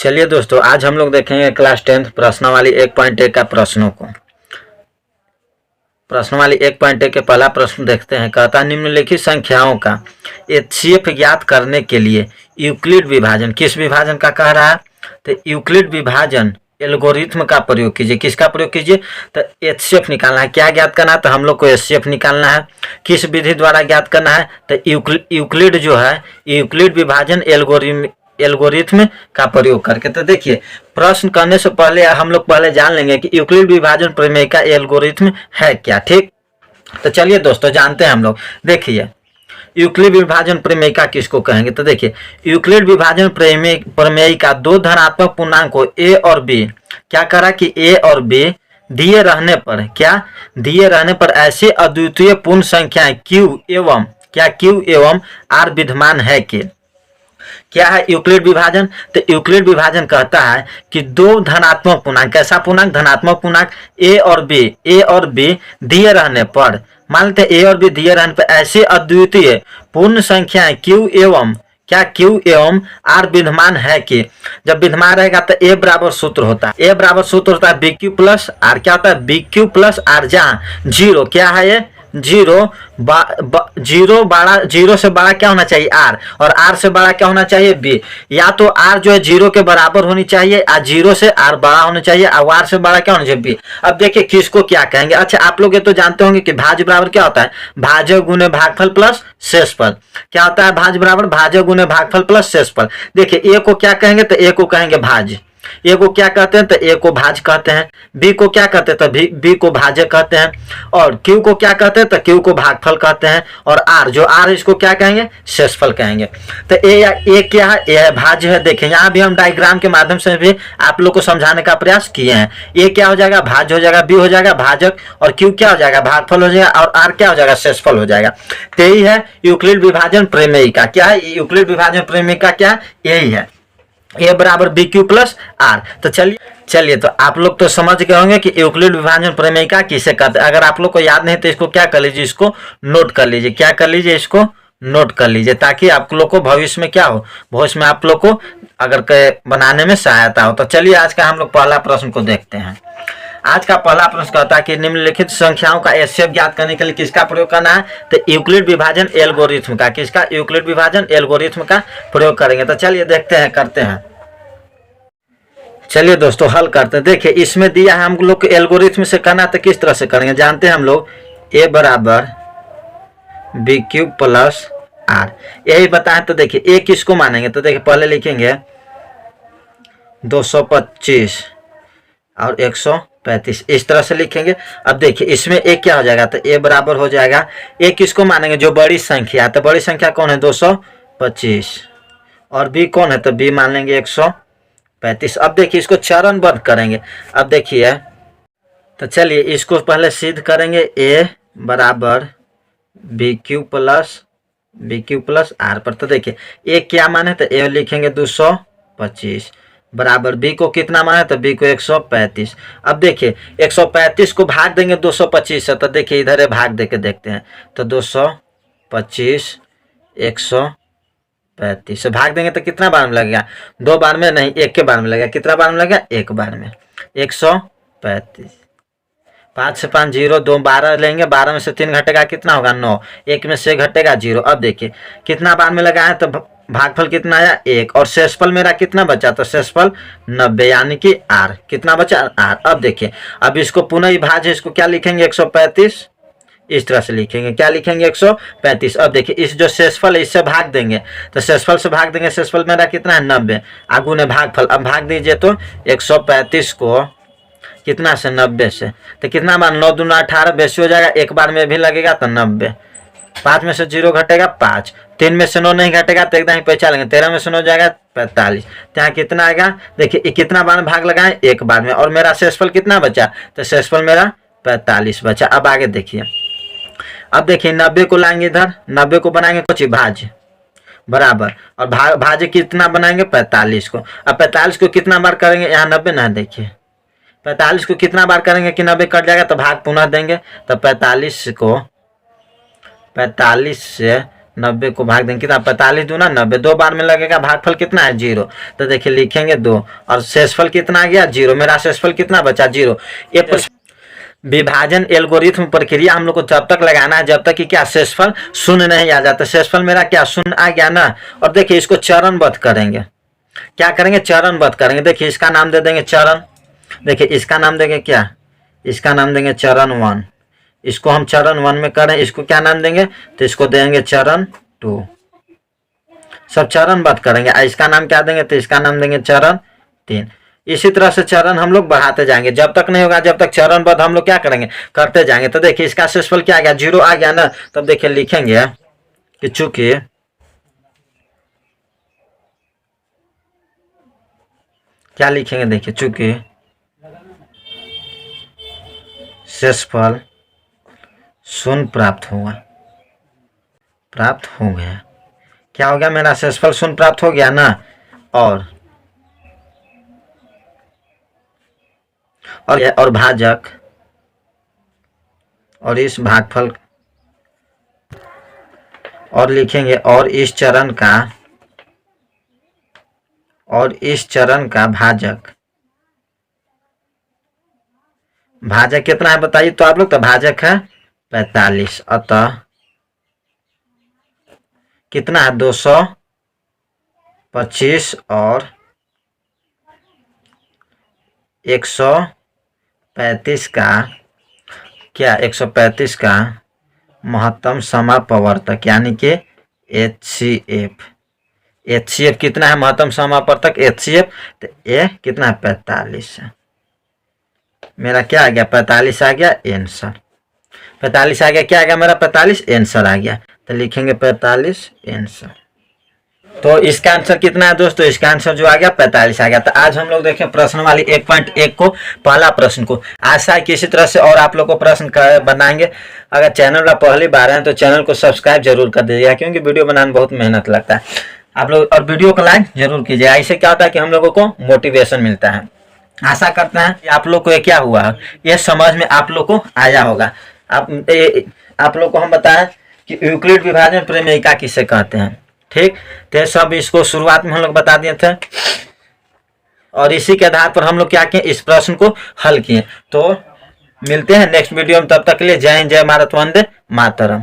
चलिए दोस्तों, आज हम लोग देखेंगे क्लास 10th प्रश्नावली 1.1 का प्रश्नों को। प्रश्नावली 1.1 के पहला प्रश्न देखते हैं। कहता है निम्नलिखित संख्याओं का एचसीएफ ज्ञात करने के लिए यूक्लिड विभाजन, किस विभाजन का कह रहा है? तो यूक्लिड विभाजन एल्गोरिथम का प्रयोग कीजिए। किसका प्रयोग कीजिए? तो एचसीएफ निकालना है। क्या ज्ञात करना है? तो हम लोग को एचसीएफ निकालना है। किस विधि द्वारा ज्ञात करना है? तो यूक्लिड जो है, यूक्लिड विभाजन एल्गोरिथम का प्रयोग करके। तो देखिए, प्रश्न करने से पहले हम लोग पहले जान लेंगे कि यूक्लिड विभाजन प्रमेय का एल्गोरिथम है क्या। ठीक, तो चलिए दोस्तों जानते हैं हम लोग। देखिए, यूक्लिड विभाजन प्रमेय का किसको कहेंगे? तो देखिए, यूक्लिड विभाजन प्रमेय का दो धनात्मक पूर्णांक को ए और बी क्या करा कि ए और बी दिए रहने पर, क्या दिए रहने पर ऐसी अद्वितीय पूर्ण संख्याएं क्यू एवं आर विद्यमान है कि क्या है यूक्लिड विभाजन? तो यूक्लिड विभाजन कहता है कि दो धनात्मक पूर्णांक, कैसा पूर्णांक? धनात्मक पूर्णांक ए और बी दिए रहने पर, मान लेते ए और बी दिए रहने पर ऐसी अद्वितीय पूर्ण संख्याएं क्यू एवं आर विद्यमान है कि, जब विद्यमान रहेगा तो ए बराबर सूत्र होता है बी क्यू प्लस आर। क्या होता है? बी क्यू प्लस आर, जहाँ जीरो क्या है? ये जीरो से बड़ा क्या होना चाहिए? आर, और आर से बड़ा क्या होना चाहिए? बी। या तो आर जो है जीरो के बराबर होनी चाहिए, और जीरो से आर बड़ा होना चाहिए, और आर से बड़ा क्या होना चाहिए? बी। अब देखिए किसको क्या कहेंगे। अच्छा, आप लोग ये तो जानते होंगे कि भाज्य बराबर क्या होता है? भाज्य गुने भागफल प्लस शेषफल। क्या होता है भाज्य बराबर? भाज्य गुने भागफल प्लस शेषफल। देखिए, ए को क्या कहेंगे? तो ए को कहेंगे भाज्य। ए को क्या कहते हैं? तो ए को भाज्य कहते हैं। बी को क्या कहते हैं? तो बी को भाज्य कहते हैं। और क्यू को क्या कहते हैं? तो क्यू को भागफल कहते हैं। और आर जो आर, इसको क्या कहेंगे? शेषफल कहेंगे। तो ए क्या है? ए है भाज्य है। देखें, यहाँ भी हम डायग्राम के माध्यम से भी आप लोग को समझाने का प्रयास किए हैं। ए क्या हो जाएगा? भाज्य हो जाएगा। बी हो जाएगा भाजक, और क्यू क्या हो जाएगा? भागफल हो जाएगा। और आर क्या हो जाएगा? शेषफल हो जाएगा। तो यही है यूक्लिड विभाजन प्रमेय का। क्या है यूक्लिड विभाजन प्रमेय का? क्या यही है, ए बराबर बी क्यू प्लस आर। तो चलिए तो आप लोग तो समझ गए होंगे कि यूक्लिड विभाजन प्रमेय का किसे कहते हैं। अगर आप लोग को याद नहीं तो इसको क्या कर लीजिए, इसको नोट कर लीजिए। क्या कर लीजिए? इसको नोट कर लीजिए, ताकि आप लोग को भविष्य में क्या हो, भविष्य में आप लोग को अगर बनाने में सहायता हो। तो चलिए आज का हम लोग पहला प्रश्न को देखते हैं। आज का पहला प्रश्न कहता है कि निम्नलिखित संख्याओं का एचसीएफ ज्ञात करने के लिए किसका प्रयोग करना है? तो यूक्लिड विभाजन एल्गोरिथम का। किसका? यूक्लिड विभाजन एल्गोरिथम का प्रयोग करेंगे। तो चलिए देखते हैं, करते हैं। चलिए दोस्तों हल करते हैं। देखिए, इसमें दिया है हम लोग को एल्गोरिथम से करना, तो किस तरह से करेंगे जानते हैं हम लोग। ए बराबर बी क्यूब प्लस आर, यही बताएं। तो देखिए ए किसको मानेंगे? तो देखिए पहले लिखेंगे 225 और 135, इस तरह से लिखेंगे। अब देखिए इसमें ए क्या हो जाएगा? तो ए बराबर हो जाएगा, ए किसको मानेंगे? जो बड़ी संख्या है। तो बड़ी संख्या कौन है? 225। और बी कौन है? तो बी मान लेंगे 135। अब देखिए इसको चरणबद्ध करेंगे। अब देखिए, तो चलिए इसको पहले सिद्ध करेंगे। ए बराबर बी क्यू प्लस आर पर। तो देखिए ए क्या माने? तो ए लिखेंगे 225 बराबर बी को कितना माने? तो बी को 135। अब देखिए 135 को भाग देंगे 225 से। तो देखिए इधर भाग देके देखते हैं। तो 225 135 से भाग देंगे तो कितना बार में लगेगा? 2 बार में नहीं, एक के बार में लगेगा। कितना बार में लगेगा? एक बार में। 135, 5 से 5 0, 2 12 लेंगे, 12 में से 3 घटेगा, कितना होगा? 9। 1 में से घटेगा 0। अब देखिए कितना बार में लगा है? तो भागफल कितना आया? 1। और शेषफल मेरा कितना बचा? तो शेषफल 90, यानी कि आर कितना बचा? आर। अब देखिए, अब इसको पुनः विभाज्य, इसको क्या लिखेंगे? 135, इस तरह से लिखेंगे। क्या लिखेंगे? 135। अब देखिए इस जो शेषफल है इससे भाग देंगे, तो शेषफल से भाग देंगे। शेषफल मेरा कितना है? 90। आगू ने भागफल, अब भाग दीजिए तो 135 को कितना से? 90 से। तो कितना बार? 9 दूना 18, बेसी हो जाएगा, एक बार में भी लगेगा तो 90। 5 में से 0 घटेगा 5, 3 में से 9 नहीं घटेगा तो एकदम ही पहचान लेंगे। 13 में से 9 जाएगा 45। तो यहाँ कितना आएगा? देखिए कितना बार में भाग लगाए? एक बार में। और मेरा शेषफल कितना बचा? तो शेषफल मेरा 45 बचा। अब आगे देखिए, अब देखिए 90 को लाएंगे इधर, 90 को बनाएंगे कुछ भाज्य बराबर, और भाज्य कितना बनाएंगे? 45 को। अब 45 को कितना बार करेंगे? यहाँ 90 ना, देखिए 45 को कितना बार करेंगे कि 90 कट जाएगा? तो भाग पुनः देंगे। तो 45 से 90 को भाग देंगे कितना 45 दूना 90, 2 बार में लगेगा, भागफल कितना है 0। तो देखिए लिखेंगे 2 और शेषफल कितना आ गया 0। मेरा शेषफल कितना बचा 0। ये विभाजन एल्गोरिथम प्रक्रिया हम लोग को तब तक लगाना है जब तक कि क्या शेषफल शून्य नहीं आ जाता। शेषफल मेरा क्या शून्य आ गया ना। और देखिए इसको चरणबद्ध करेंगे, क्या करेंगे चरणबद्ध करेंगे। देखिए इसका नाम दे देंगे चरण, देखिए इसका नाम देंगे क्या, इसका नाम देंगे चरण 1। इसको हम चरण 1 में करें, इसको क्या नाम देंगे तो इसको देंगे चरण 2। सब चरणबद्ध करेंगे। इसका नाम क्या देंगे तो इसका नाम देंगे चरण 3। इसी तरह से चरण हम लोग बढ़ाते जाएंगे, जब तक नहीं होगा जब तक चरणबद्ध हम लोग क्या करेंगे करते जाएंगे। तो देखिए इसका शेषफल क्या आ गया 0 आ गया ना। तब देखिए लिखेंगे कि चूंकि क्या लिखेंगे, देखिए चूंकि शेषफल शून्य प्राप्त हो गया। क्या हो गया मेरा शेषफल शून्य प्राप्त हो गया ना। और भाजक और इस भागफल और लिखेंगे और इस चरण का भाजक कितना है बताइए तो आप लोग। तो भाजक है 45, अतः कितना है 225 और 135 का क्या 135 का महत्तम समापवर्तक यानी कि HCF कितना है महत्तम समापवर्तक HCF। तो ये कितना है 45 है। मेरा क्या आ गया 45 आ गया आंसर। 45 आ गया, क्या आ गया मेरा 45 आंसर आ गया। तो लिखेंगे 45 आंसर। तो इसका आंसर कितना है दोस्तों, इसका आंसर जो आ गया 45 आ गया। तो आज हम लोग देखें प्रश्न वाली 1.1 को, पहला प्रश्न को। आशा है कि इसी तरह से और आप लोग को प्रश्न बनाएंगे। अगर चैनल पर पहली बार है तो चैनल को सब्सक्राइब जरूर कर दीजिएगा, क्योंकि वीडियो बनाने में बहुत मेहनत लगता है आप लोग। और वीडियो को लाइक जरूर कीजिएगा, इससे क्या होता है कि हम लोगों को मोटिवेशन मिलता है। आशा करते हैं कि आप लोग को ये क्या हुआ, ये समझ में आप लोग को आया होगा। आप लोग को हम बताएं कि यूक्लिड विभाजन प्रमेयिका किसे कहते हैं। ठीक, तो सब इसको शुरुआत में हम लोग बता दिए थे और इसी के आधार पर हम लोग क्या किए, इस प्रश्न को हल किए। तो मिलते हैं नेक्स्ट वीडियो में, तब तक के लिए जय हिंद, जय भारत, वंदे मातरम।